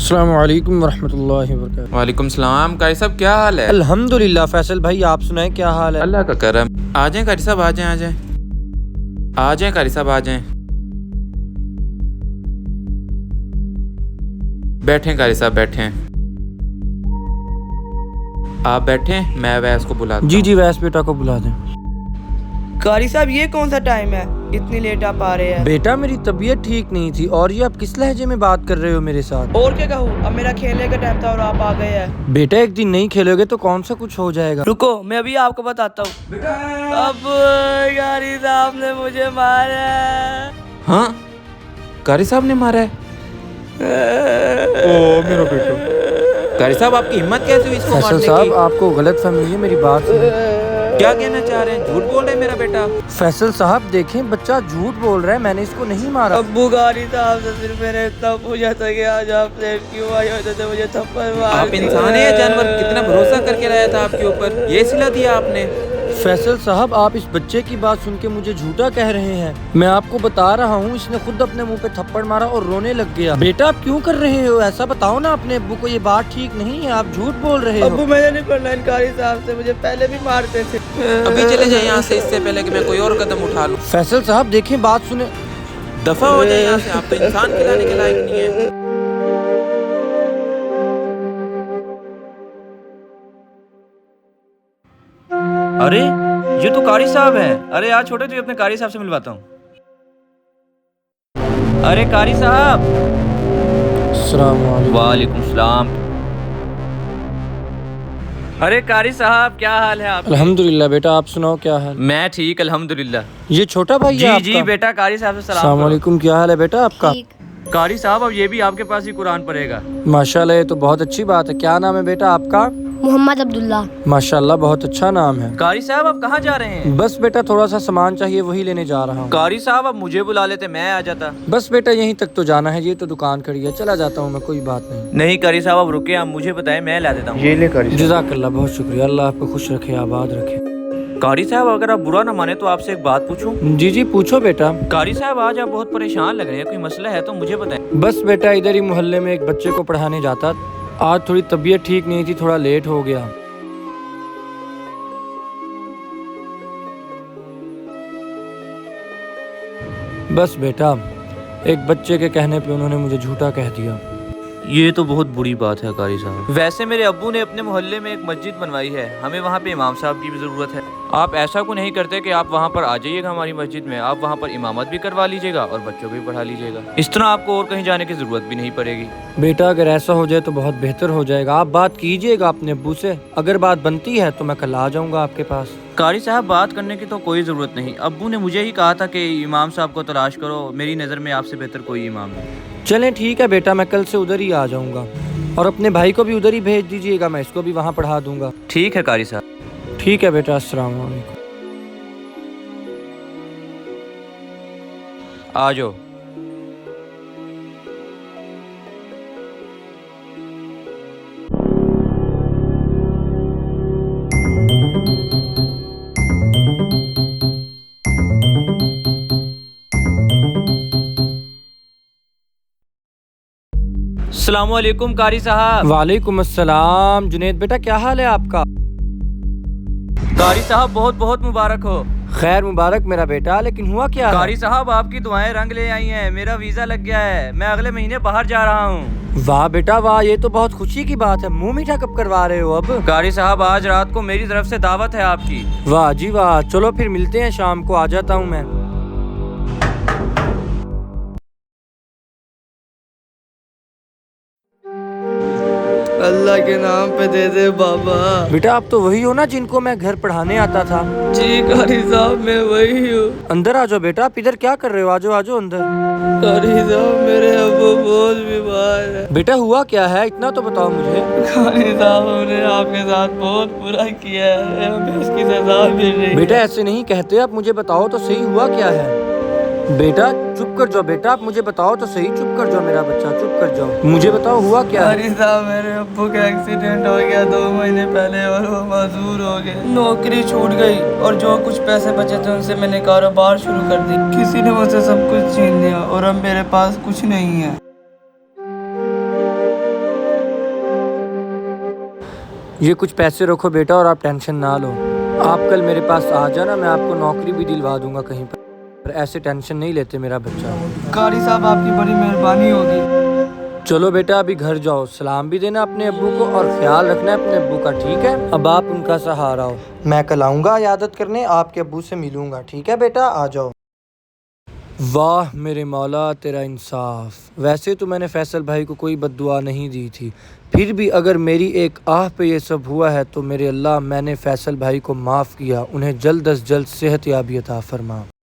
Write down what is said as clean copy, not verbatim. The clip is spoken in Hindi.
अस्सलामु अलैकुम वरहमतुल्लाहि वबरकातुहू। वालेकुम सलाम। कारी साहब क्या हाल है? अल्हम्दुलिल्लाह। फैसल भाई आप सुनाएं क्या हाल है? अल्लाह का करम। आ जाएं कारी साहब, आ जाएं, आ जाएं, आ जाएं कारी साहब, आ जाएं। बैठें कारी साहब, बैठें। आप बैठें, मैं वैस को बुलाता जी हूं। जी वैस बेटा को बुला दें। कारी साहब ये कौन सा टाइम है, इतनी लेट आप आ रहे हैं? बेटा मेरी तबीयत ठीक नहीं थी। और ये आप किस लहजे में बात कर रहे हो मेरे साथ? और क्या कहूँ, अब मेरा खेलने का टाइम था और आप आ गए हैं। बेटा एक दिन नहीं खेलोगे तो कौन सा कुछ हो जाएगा। रुको मैं अभी आपको बताता हूँ। अब कारी साहब ने मुझे मारा। हाँ, कारी साहब ने मारा है? ओ मेरा बेटा। कारी साहब आपकी हिम्मत कैसे हुई इसको फैसल मारने साहब की? आपको गलत फहमी है, मेरी बात सुनिए। क्या कहना चाह रहे हैं? झूठ बोल रहे हैं मेरा बेटा। फैसल साहब देखें, बच्चा झूठ बोल रहा है, मैंने इसको नहीं मारा। अब्बू कारी साहब से सिर्फ मैंने इतना पूछा था कि आज आप लेट क्यों आए होते थे, मुझे थप्पड़ मार आप इंसान है या जानवर? कितना भरोसा करके लाया था आपके ऊपर, ये सिला दिया आपने। फैसल साहब आप इस बच्चे की बात सुन के मुझे झूठा कह रहे हैं। मैं आपको बता रहा हूँ, इसने खुद अपने मुंह पे थप्पड़ मारा और रोने लग गया। बेटा आप क्यों कर रहे हो ऐसा? बताओ ना अपने अब्बू को, ये बात ठीक नहीं है, आप झूठ बोल रहे हो। अब्बू मैंने नहीं पढ़ना इन कारी साहब से, मुझे पहले भी मारते थे। अभी चले जाए यहाँ से, इससे पहले कि मैं कोई और कदम उठा लूँ। फैसल साहब देखें, बात सुने। दफा हो जाए यहाँ से, आप तो इंसान खिलाने के लायक नहीं है। अरे ये तो कारी साहब हैं। अरे यार छोटे, तुझे अपने कारी साहब से मिलवाता हूँ। अरे कारी साहब। अस्सलाम वालेकुम। वालेकुम सलाम। अरे कारी साहब क्या हाल है आपके? अल्हम्दुलिल्लाह। बेटा आप सुनाओ क्या हाल? मैं ठीक अल्हम्दुलिल्लाह। ये छोटा भाई जी है जी आपका? बेटा, कारी साहब से सलाम अस्सलाम करो। वालेकुम। क्या हाल है बेटा आपका? कारी साहब अब ये भी आपके पास ही कुरान पढ़ेगा। माशाल्लाह, ये तो बहुत अच्छी बात है। क्या नाम है बेटा आपका? मोहम्मद अब्दुल्ला। माशाल्लाह बहुत अच्छा नाम है। कारी साहब आप कहाँ जा रहे हैं? बस बेटा थोड़ा सा सामान चाहिए, वही लेने जा रहा हूँ। कारी साहब अब मुझे बुला लेते, मैं आ जाता। बस बेटा यहीं तक तो जाना है, ये तो दुकान खड़ी है, चला जाता हूँ मैं, कोई बात नहीं। नहीं कारी साहब अब रुके, आप मुझे बताएं, मैं ला देता हूँ। जज़ाकल्लाह, बहुत शुक्रिया। अल्लाह आपको खुश रखे, आबाद रखे। कारी साहब अगर आप बुरा ना माने तो आपसे एक बात पूछूं? जी जी पूछो बेटा। कारी साहब आज आप बहुत परेशान लग रहे हैं, कोई मसला है तो मुझे बताएं। बस बेटा इधर ही मोहल्ले में एक बच्चे को पढ़ाने जाता, आज थोड़ी तबीयत ठीक नहीं थी, थोड़ा लेट हो गया। बस बेटा एक बच्चे के कहने पे उन्होंने मुझे झूठा कह दिया। ये तो बहुत बुरी बात है कारी साहब। वैसे मेरे अब्बू ने अपने मोहल्ले में एक मस्जिद बनवाई है, हमें वहाँ पे इमाम साहब की भी ज़रूरत है। आप ऐसा को नहीं करते कि आप वहाँ पर आ जाइएगा हमारी मस्जिद में, आप वहाँ पर इमामत भी करवा लीजिएगा और बच्चों को भी पढ़ा लीजिएगा। इस तरह आपको और कहीं जाने की ज़रूरत भी नहीं पड़ेगी। बेटा अगर ऐसा हो जाए तो बहुत बेहतर हो जाएगा। आप बात कीजिएगा अपने अब्बू से, अगर बात बनती है तो मैं कल आ जाऊँगा आपके पास। कारी साहब बात करने की तो कोई ज़रूरत नहीं, अब्बू ने मुझे ही कहा था कि इमाम साहब को तलाश करो, मेरी नज़र में आपसे बेहतर कोई इमाम नहीं। चलें ठीक है बेटा, मैं कल से उधर ही आ जाऊँगा और अपने भाई को भी उधर ही भेज दीजिएगा, मैं इसको भी वहाँ पढ़ा दूंगा। ठीक है कारी साहब। ठीक है बेटा, अस्सलाम वालेकुम। आ जाओ। अस्सलामुअलैकुम कारी साहब। वालेकुम अस्सलाम। जुनेद बेटा क्या हाल है आपका? कारी साहब बहुत बहुत मुबारक हो। खैर मुबारक मेरा बेटा, लेकिन हुआ क्या है? कारी साहब आपकी दुआएं रंग ले आई हैं, मेरा वीजा लग गया है, मैं अगले महीने बाहर जा रहा हूँ। वाह बेटा वाह, ये तो बहुत खुशी की बात है। मुंह मीठा कब करवा रहे हो अब? कारी साहब आज रात को मेरी तरफ से दावत है आपकी। वाह जी वाह, चलो फिर मिलते हैं शाम को, आ जाता हूँ मैं। अल्लाह के नाम पे दे दे बाबा। बेटा आप तो वही हो ना जिनको मैं घर पढ़ाने आता था? जी कारी साहब मैं वही हूँ। अंदर आ जाओ बेटा, आप इधर क्या कर रहे हो? आ जाओ आ जाओ अंदर। कारी साहब मेरे अब्बू बहुत बीमार है। बेटा हुआ क्या है, इतना तो बताओ मुझे। कारी साहब हमने आपके साथ बहुत बुरा किया है, हमें उसकी सजा मिल रही है। बेटा ऐसे नहीं कहते, आप मुझे बताओ तो सही हुआ क्या है। बेटा चुप कर जाओ बेटा, आप मुझे बताओ तो सही, चुप कर जाओ मेरा बच्चा, चुप कर जाओ, मुझे बताओ हुआ क्या है। कारी साहब मेरे अब्बू का एक्सीडेंट हो गया 2 महीने पहले और वो मजदूर हो गए, नौकरी छूट गई और जो कुछ पैसे बचे थे उनसे मैंने कारोबार शुरू कर दी। किसी ने मुझसे सब कुछ छीन लिया और अब मेरे पास कुछ नहीं है। ये कुछ पैसे रखो बेटा और आप टेंशन ना लो। आप कल मेरे पास आ जाना, मैं आपको नौकरी भी दिलवा दूंगा कहीं पर ऐसे टेंशन नहीं लेते मेरा बच्चा। कारी साहब आपकी बड़ी मेहरबानी होगी। चलो बेटा अभी घर जाओ, सलाम भी देना अपने अब्बू को और ख्याल रखना है अपने अब्बू का, ठीक है? अब आप उनका सहारा हो। मैं कल आऊँगा इयादत करने, आपके अब्बू से मिलूंगा, ठीक है बेटा? आ जाओ। वाह मेरे मौला तेरा इंसाफ। वैसे तो मैंने फैसल भाई को कोई बद्दुआ नहीं दी थी, फिर भी अगर मेरी एक आह पे ये सब हुआ है तो मेरे अल्लाह मैंने फैसल भाई को माफ़ किया, उन्हें जल्द अज जल्द सेहत याबी अता फरमा।